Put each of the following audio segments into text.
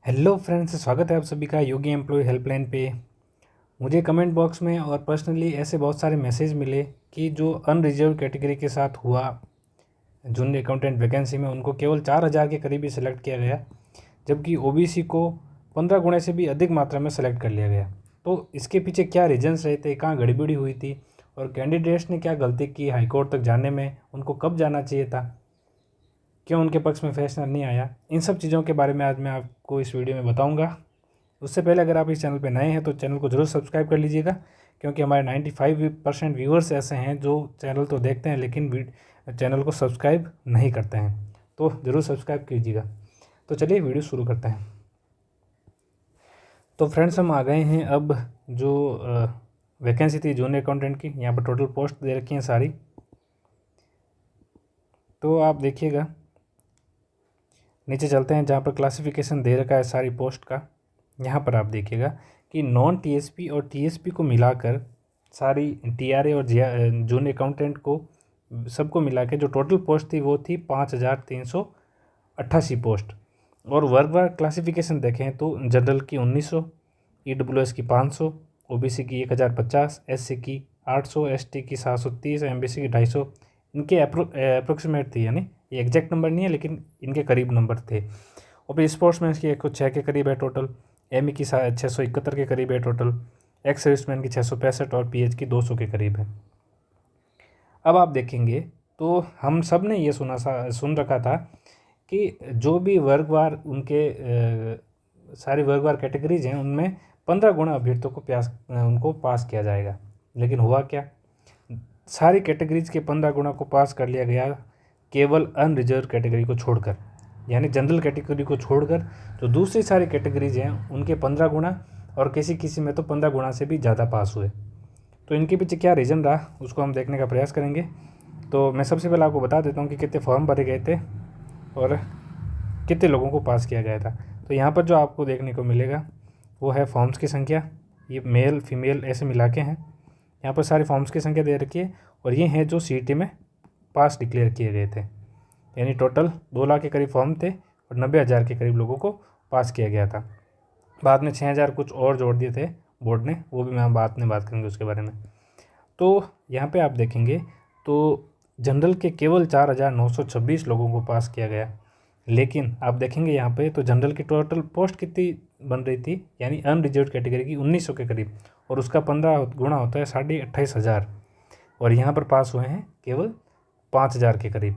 Hello friends, स्वागत है आप सभी का योगी एम्प्लॉय हेल्पलाइन पे। मुझे कमेंट बॉक्स में और पर्सनली ऐसे बहुत सारे मैसेज मिले कि जो अनरिजर्व कैटेगरी के साथ हुआ जूनियर अकाउंटेंट वैकेंसी में उनको केवल 4,000 के करीब ही सिलेक्ट किया गया, जबकि ओबीसी को 15 गुणे से भी अधिक मात्रा में सेलेक्ट कर लिया गया। तो इसके पीछे क्या रीजंस रहे थे, कहाँ गड़बड़ी हुई थी और कैंडिडेट्स ने क्या गलती की, हाईकोर्ट तक जाने में उनको कब जाना चाहिए था, क्यों उनके पक्ष में फैसला नहीं आया, इन सब चीज़ों के बारे में आज मैं आपको इस वीडियो में बताऊंगा। उससे पहले अगर आप इस चैनल पर नए हैं तो चैनल को ज़रूर सब्सक्राइब कर लीजिएगा, क्योंकि हमारे 95% व्यूअर्स ऐसे हैं जो चैनल तो देखते हैं लेकिन चैनल को सब्सक्राइब नहीं करते हैं, तो ज़रूर सब्सक्राइब कीजिएगा। तो चलिए वीडियो शुरू करते हैं। तो फ्रेंड्स, हम आ गए हैं अब जो वैकेंसी थी जूनियर अकाउंटेंट की। यहाँ पर टोटल पोस्ट दे रखी हैं सारी, तो आप देखिएगा। नीचे चलते हैं जहाँ पर क्लासिफिकेशन दे रखा है सारी पोस्ट का। यहाँ पर आप देखिएगा कि नॉन टीएसपी और टीएसपी को मिलाकर सारी टीआरए और जूनियर अकाउंटेंट को सबको मिला के जो टोटल पोस्ट थी वो थी 5,388 पोस्ट। और वर्गवार क्लासिफिकेशन देखें तो जनरल की 1900, ईडब्ल्यूएस की 500, ओबीसी की 1,050, एससी की 800, एसटी की 730, एमबीसी की 250। इनके अप्रोक्सीमेट थी, यानी ये एग्जैक्ट नंबर नहीं है लेकिन इनके करीब नंबर थे। और फिर स्पोर्ट्समैन की 106 के करीब है टोटल, एमई की 671 के करीब है टोटल, एक्स सर्विसमैन की 665 और पीएच की 200 के करीब है। अब आप देखेंगे तो हम सब ने ये सुन रखा था कि जो भी वर्गवार उनके सारी वर्गवार कैटेगरीज हैं उनमें 15 गुना अभ्यर्थियों को उनको पास किया जाएगा। लेकिन हुआ क्या, सारी कैटेगरीज के 15 गुना को पास कर लिया गया, केवल अनरिजर्व कैटेगरी को छोड़कर, यानी जनरल कैटेगरी को छोड़कर जो दूसरी सारी कैटेगरीज हैं उनके 15 गुना और किसी किसी में तो 15 गुना से भी ज़्यादा पास हुए। तो इनके पीछे क्या रीज़न रहा उसको हम देखने का प्रयास करेंगे। तो मैं सबसे पहले आपको बता देता हूँ कि कितने फॉर्म भरे गए थे और कितने लोगों को पास किया गया था। तो यहाँ पर जो आपको देखने को मिलेगा वो है फॉर्म्स की संख्या। ये मेल फीमेल ऐसे मिला के हैं। यहाँ पर सारी फॉर्म्स की संख्या दे रखी है और ये हैं जो सीईटी में पास डिक्लेयर किए गए थे, यानी टोटल 2 लाख के करीब फॉर्म थे और 90,000 के करीब लोगों को पास किया गया था। बाद में 6,000 कुछ और जोड़ दिए थे बोर्ड ने, वो भी मैं बाद में बात करेंगे उसके बारे में। तो यहाँ पे आप देखेंगे तो जनरल के केवल 4,926 लोगों को पास किया गया। लेकिन आप देखेंगे यहाँ पे तो जनरल की टोटल पोस्ट कितनी बन रही थी, यानी अनरिजर्व कैटेगरी की 1900 के करीब, और उसका 15 गुना होता है 28,500, और यहाँ पर पास हुए हैं केवल 5,000 के करीब।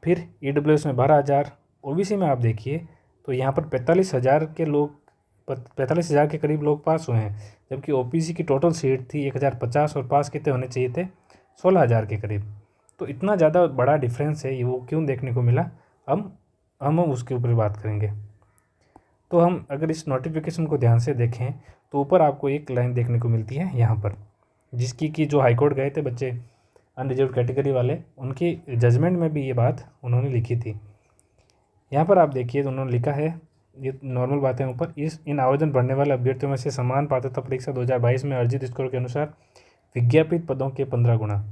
फिर ईडब्ल्यूएस में 12,000, ओबीसी में आप देखिए तो यहाँ पर 45,000 के करीब लोग पास हुए हैं, जबकि ओबीसी की टोटल सीट थी 1,050 और पास कितने होने चाहिए थे, 16,000 के करीब। तो इतना ज़्यादा बड़ा डिफरेंस है, ये वो क्यों देखने को मिला, हम उसके ऊपर बात करेंगे। तो हम अगर इस नोटिफिकेशन को ध्यान से देखें तो ऊपर आपको एक लाइन देखने को मिलती है यहाँ पर, जिसकी कि जो हाईकोर्ट गए थे बच्चे अनरिजर्व कैटेगरी वाले, उनकी जजमेंट में भी ये बात उन्होंने लिखी थी। यहाँ पर आप देखिए तो उन्होंने लिखा है, ये नॉर्मल बातें ऊपर, इन आवेदन भरने वाले अभ्यर्थियों में से समान पात्रता परीक्षा 2022 में अर्जित स्कोर के अनुसार विज्ञापित पदों के 15 गुना,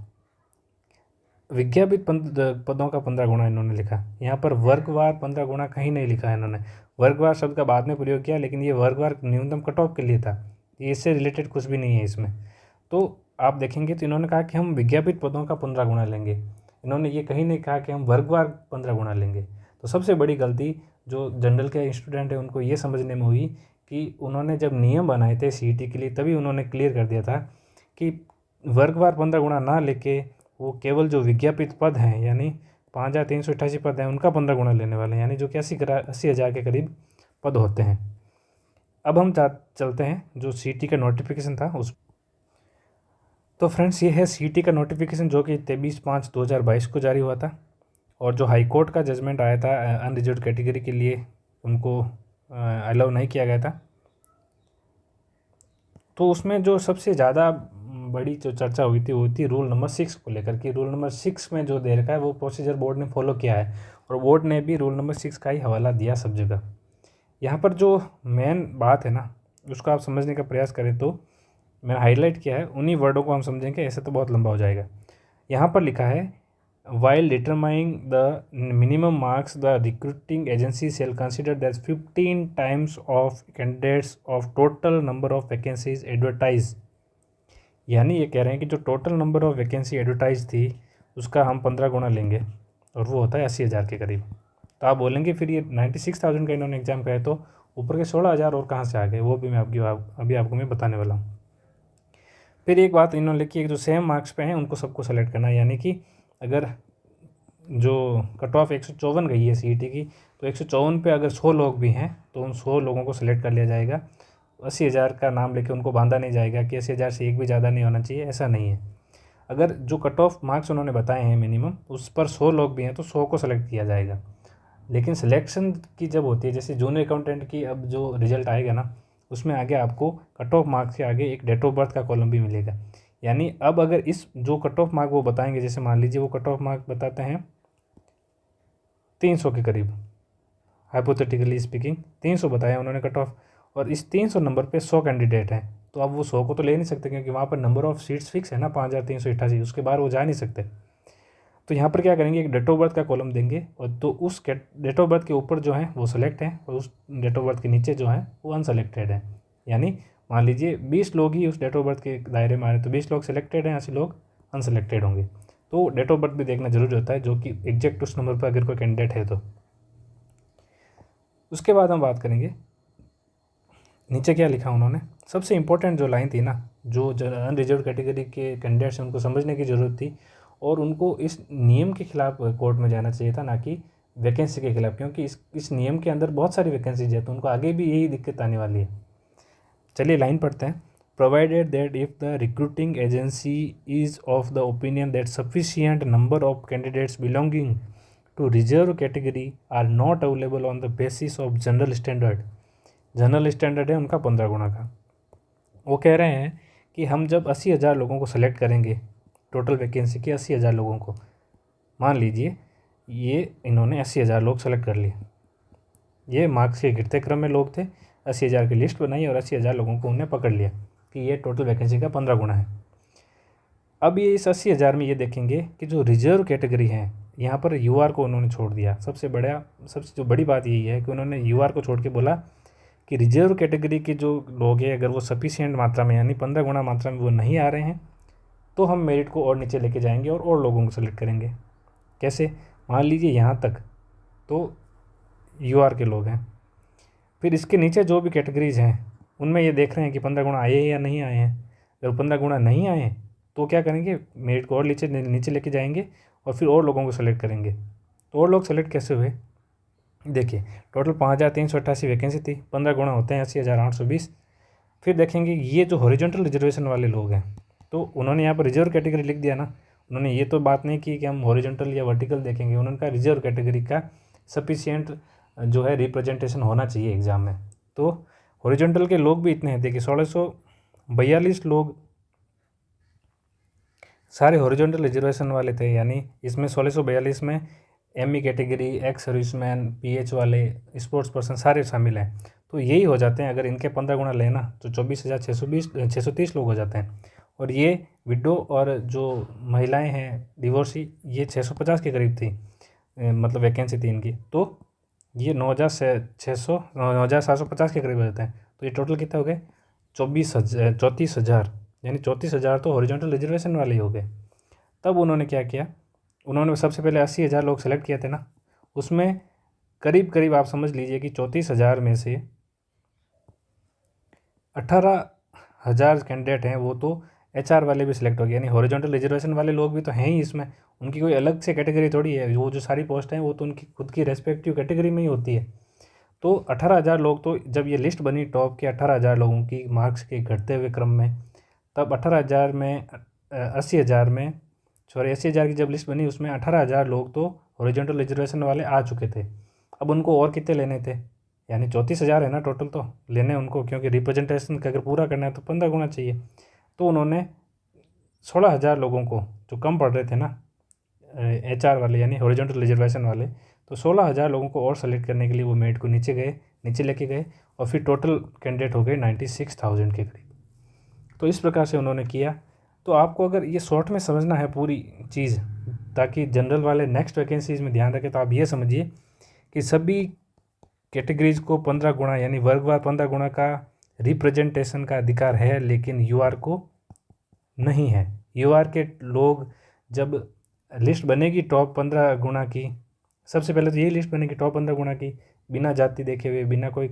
विज्ञापित पदों का 15 गुना इन्होंने लिखा। यहाँ पर वर्गवार 15 गुना कहीं नहीं लिखा है इन्होंने। वर्गवार शब्द का बाद में प्रयोग किया, लेकिन ये वर्गवार न्यूनतम कट ऑफ के लिए था, ये इससे रिलेटेड कुछ भी नहीं है इसमें। तो आप देखेंगे तो इन्होंने कहा कि हम विज्ञापित पदों का 15 गुना लेंगे, इन्होंने ये कहीं नहीं कहा कि हम वर्गवार 15 गुना लेंगे। तो सबसे बड़ी गलती जो जनरल के स्टूडेंट है उनको ये समझने में हुई कि उन्होंने जब नियम बनाए थे सीईटी के लिए तभी उन्होंने क्लियर कर दिया था कि वर्गवार 15 गुना ना लेके वो केवल जो विज्ञापित पद हैं, यानी 5,388 पद हैं, उनका 15 गुना लेने वाले हैं, यानी जो कि 80,000 के करीब पद होते हैं। अब हम चलते हैं जो सीईटी का नोटिफिकेशन था उस। तो फ्रेंड्स, ये है सीईटी का नोटिफिकेशन जो कि 23/5/2022 को जारी हुआ था, और जो हाई कोर्ट का जजमेंट आया था अनरिजर्व कैटेगरी के लिए उनको अलाउ नहीं किया गया था। तो उसमें जो सबसे ज़्यादा बड़ी जो चर्चा हुई थी वो थी रूल नंबर 6 को लेकर कि रूल नंबर 6 में जो दे रखा है वो प्रोसीजर बोर्ड ने फॉलो किया है, और बोर्ड ने भी रूल नंबर 6 का ही हवाला दिया सब जगह। यहाँ पर जो मेन बात है ना उसको आप समझने का प्रयास करें तो मैंने हाईलाइट किया है, उन्हीं वर्डों को हम समझेंगे, ऐसे तो बहुत लंबा हो जाएगा। यहाँ पर लिखा है while determining the minimum marks the recruiting agency shall consider that 15 times of candidates of total number of vacancies advertised। यानी ये कह रहे हैं कि जो total number of vacancy advertise थी उसका हम 15 गुना लेंगे और वो होता है 80,000 के करीब। तो आप बोलेंगे फिर ये 96,000 का इन्होंने एग्जाम कहा है तो ऊपर के 16,000 और कहाँ से आ गए, वो भी मैं अभी आपको मैं बताने वाला हूँ। फिर एक बात इन्होंने लिखी है कि जो सेम मार्क्स पे हैं उनको सबको सेलेक्ट करना है, यानी कि अगर जो कट ऑफ 154 गई है सीईटी की तो 154 पे अगर 100 लोग भी हैं तो उन 100 लोगों को सेलेक्ट कर लिया जाएगा। 80,000 का नाम लेके उनको बांधा नहीं जाएगा कि 80,000 से एक भी ज़्यादा नहीं होना चाहिए, ऐसा नहीं है। अगर जो कट ऑफ मार्क्स उन्होंने बताए हैं मिनिमम उस पर 100 लोग भी हैं तो 100 को सेलेक्ट किया जाएगा। लेकिन सिलेक्शन की जब होती है, जैसे जूनियर अकाउंटेंट की अब जो रिजल्ट आएगा ना उसमें आगे आपको कट ऑफ मार्क्स के आगे एक डेट ऑफ बर्थ का कॉलम भी मिलेगा। यानी अब अगर इस जो कट ऑफ मार्क वो बताएंगे, जैसे मान लीजिए वो कट ऑफ मार्क बताते हैं 300 के करीब, हाइपोथेटिकली स्पीकिंग 300 बताया उन्होंने कट ऑफ, और इस 300 नंबर पे 100 कैंडिडेट हैं तो अब वो 100 को तो ले नहीं सकते क्योंकि वहाँ पर नंबर ऑफ सीट्स फिक्स है ना 5,388, उसके बाद वो जा नहीं सकते। तो यहाँ पर क्या करेंगे, एक डेट ऑफ बर्थ का कॉलम देंगे और तो उस डेट ऑफ बर्थ के ऊपर जो है वो सेलेक्ट हैं और उस डेट ऑफ बर्थ के नीचे जो है वो अनसेलेक्टेड है। यानी मान लीजिए 20 लोग ही उस डेट ऑफ बर्थ के दायरे में आ रहे हैं तो 20 लोग सेलेक्टेड हैं, 80 लोग अनसेलेक्टेड होंगे। तो डेट ऑफ बर्थ भी देखना जरूरी होता है, जो कि एग्जैक्ट उस नंबर पर अगर कोई कैंडिडेट है तो। उसके बाद हम बात करेंगे नीचे क्या लिखा उन्होंने। सबसे इम्पोर्टेंट जो लाइन थी ना, जो अनरिजर्व कैटेगरी के कैंडिडेट्स हैं उनको समझने की ज़रूरत थी और उनको इस नियम के खिलाफ कोर्ट में जाना चाहिए था, ना कि वैकेंसी के खिलाफ, क्योंकि इस नियम के अंदर बहुत सारी वैकेंसीज है तो उनको आगे भी यही दिक्कत आने वाली है। चलिए लाइन पढ़ते हैं। Provided that if the recruiting agency is of the opinion that sufficient number of candidates belonging to reserve category are not available on the basis of general standard. General standard है उनका 15 गुना का। वो कह रहे हैं कि हम जब 80,000 लोगों को सेलेक्ट करेंगे, टोटल वैकेंसी के 80,000 लोगों को, मान लीजिए ये इन्होंने 80,000 लोग सेलेक्ट कर लिए, ये मार्क्स के गिरते क्रम में लोग थे, 80,000 की लिस्ट बनाई और 80,000 लोगों को उन्हें पकड़ लिया कि ये टोटल वैकेंसी का 15 गुना है। अब ये इस 80,000 में ये देखेंगे कि जो रिजर्व कैटेगरी है यहाँ पर यूआर को उन्होंने छोड़ दिया। सबसे जो बड़ी बात यही है कि उन्होंने यूआर को छोड़ के बोला कि रिजर्व कैटेगरी के जो लोग हैं अगर वो सफिशिएंट मात्रा में यानी 15 गुना मात्रा में वो नहीं आ रहे हैं तो हम मेरिट को और नीचे लेके जाएंगे और लोगों को सेलेक्ट करेंगे। कैसे, मान लीजिए यहाँ तक तो यूआर के लोग हैं, फिर इसके नीचे जो भी कैटेगरीज हैं उनमें ये देख रहे हैं कि 15 गुना आए हैं या नहीं आए हैं। अगर 15 गुना नहीं आए तो क्या करेंगे, मेरिट को और नीचे लेके जाएंगे और फिर और लोगों को सेलेक्ट करेंगे। तो और लोग सेलेक्ट कैसे हुए, देखिए टोटल 5,388 वैकेंसी थी, 15 गुना होते हैं 80,820। फिर देखेंगे ये जो हॉरिजॉन्टल रिजर्वेशन वाले लोग हैं तो उन्होंने यहाँ पर रिजर्व कैटेगरी लिख दिया ना, उन्होंने ये तो बात नहीं की कि हम हॉरिजॉन्टल या वर्टिकल देखेंगे, उन्होंने कहा रिजर्व कैटेगरी का सफिशिएंट जो है रिप्रेजेंटेशन होना चाहिए एग्ज़ाम में। तो हॉरिजॉन्टल के लोग भी इतने हैं, देखिए 1642 लोग सारे हॉरिजॉन्टल रिजर्वेशन वाले थे, यानी इसमें 1642 में ME category, ex serviceman, pH वाले, स्पोर्ट्स पर्सन सारे शामिल हैं। तो यही हो जाते हैं, अगर इनके 15 गुना लेना तो 24,630 लोग हो जाते हैं। और ये विडो और जो महिलाएं हैं डिवोर्सी ये 650 के करीब थी, मतलब वैकेंसी थी इनकी, तो ये 9,750 के करीब हो जाते हैं। तो ये टोटल कितना हो गए 34,000, यानी 34,000 तो हॉरिजॉन्टल रिजर्वेशन वाले ही हो गए। तब उन्होंने क्या किया, उन्होंने सबसे पहले 80,000 लोग सेलेक्ट किए थे ना, उसमें करीब करीब आप समझ लीजिए कि 34,000 में से 18,000 कैंडिडेट हैं वो तो एचआर वाले भी सिलेक्ट हो गए, यानी हॉरिजॉन्टल रिजर्वेशन वाले लोग भी तो हैं ही इसमें, उनकी कोई अलग से कैटेगरी थोड़ी है, वो जो सारी पोस्ट हैं वो तो उनकी खुद की रेस्पेक्टिव कैटेगरी में ही होती है। तो 18,000 लोग, तो जब ये लिस्ट बनी टॉप के 18,000 लोगों की मार्क्स के घटते हुए क्रम में, तब 18,000 में 80,000 में 80,000 की जब लिस्ट बनी उसमें 18,000 लोग तो हॉरिजॉन्टल रिजर्वेशन वाले आ चुके थे। अब उनको और कितने लेने थे, यानी 34,000 है ना टोटल तो लेने उनको, क्योंकि रिप्रेजेंटेशन का अगर पूरा करना है तो 15 गुना चाहिए। तो उन्होंने 16,000 लोगों को जो कम पढ़ रहे थे ना एचआर वाले यानी हॉरिजॉन्टल रिजर्वेशन वाले, तो 16,000 लोगों को और सेलेक्ट करने के लिए वो मेरिट को नीचे लेके गए और फिर टोटल कैंडिडेट हो गए 96,000 के करीब। तो इस प्रकार से उन्होंने किया। तो आपको अगर ये शॉर्ट में समझना है पूरी चीज़ ताकि जनरल वाले नेक्स्ट वैकेंसीज में ध्यान रखें। तो आप ये समझिए कि सभी कैटेगरीज को 15 गुना यानी वर्गवार 15 गुना का रिप्रेजेंटेशन का अधिकार है, लेकिन यूआर को नहीं है। यूआर के लोग जब लिस्ट बनेगी टॉप 15 गुना की, सबसे पहले तो यही लिस्ट बनेगी टॉप 15 गुना की, बिना जाति देखे हुए, बिना कोई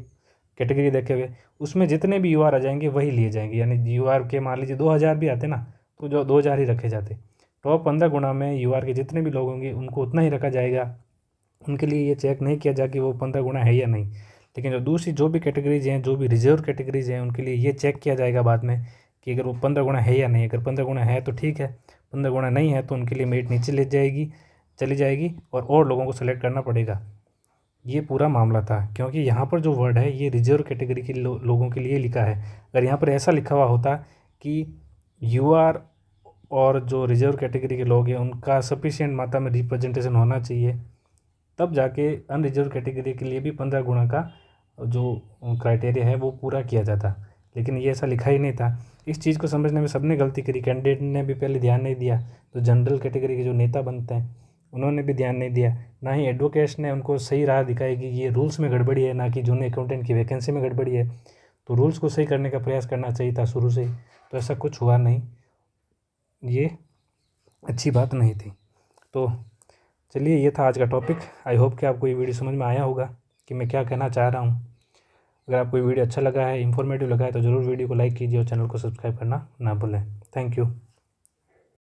कैटेगरी देखे हुए, उसमें जितने भी यूआर आ जाएंगे वही लिए जाएंगे। यानी यूआर के मान लीजिए 2000 भी आते ना, तो जो 2000 ही रखे जाते। टॉप 15 गुना में यूआर के जितने भी लोग होंगे उनको उतना ही रखा जाएगा। उनके लिए ये चेक नहीं किया जाए कि वो 15 गुना है या नहीं। लेकिन जो दूसरी जो भी कैटेगरीज हैं, जो भी रिजर्व कैटेगरीज हैं, उनके लिए ये चेक किया जाएगा बाद में कि अगर वो 15 गुना है या नहीं। अगर 15 गुना है तो ठीक है, 15 गुना नहीं है तो उनके लिए मेरिट नीचे चली जाएगी और लोगों को सेलेक्ट करना पड़ेगा। ये पूरा मामला था, क्योंकि यहाँ पर जो वर्ड है ये रिजर्व कैटेगरी के लोगों के लिए लिखा है। अगर यहाँ पर ऐसा लिखा हुआ होता कि यूआर और जो रिजर्व कैटेगरी के लोग हैं उनका सफिशिएंट मात्रा में रिप्रेजेंटेशन होना चाहिए, तब जाके अनरिजर्व कैटेगरी के लिए भी 15 गुना का जो क्राइटेरिया है वो पूरा किया जाता। लेकिन ये ऐसा लिखा ही नहीं था। इस चीज़ को समझने में सबने गलती करी। कैंडिडेट ने भी पहले ध्यान नहीं दिया, तो जनरल कैटेगरी के जो नेता बनते हैं उन्होंने भी ध्यान नहीं दिया, ना ही एडवोकेट्स ने उनको सही राह दिखाई कि ये रूल्स में गड़बड़ी है, ना कि जूनियर अकाउंटेंट की वैकेंसी में गड़बड़ी है। तो रूल्स को सही करने का प्रयास करना चाहिए था शुरू से ही, तो ऐसा कुछ हुआ नहीं। ये अच्छी बात नहीं थी। तो चलिए, ये था आज का टॉपिक। आई होप कि आपको ये वीडियो समझ में आया होगा कि मैं क्या कहना चाह रहा हूँ। अगर आपको ये वीडियो अच्छा लगा है, इन्फॉर्मेटिव लगा है, तो ज़रूर वीडियो को लाइक कीजिए और चैनल को सब्सक्राइब करना ना भूलें। Thank you.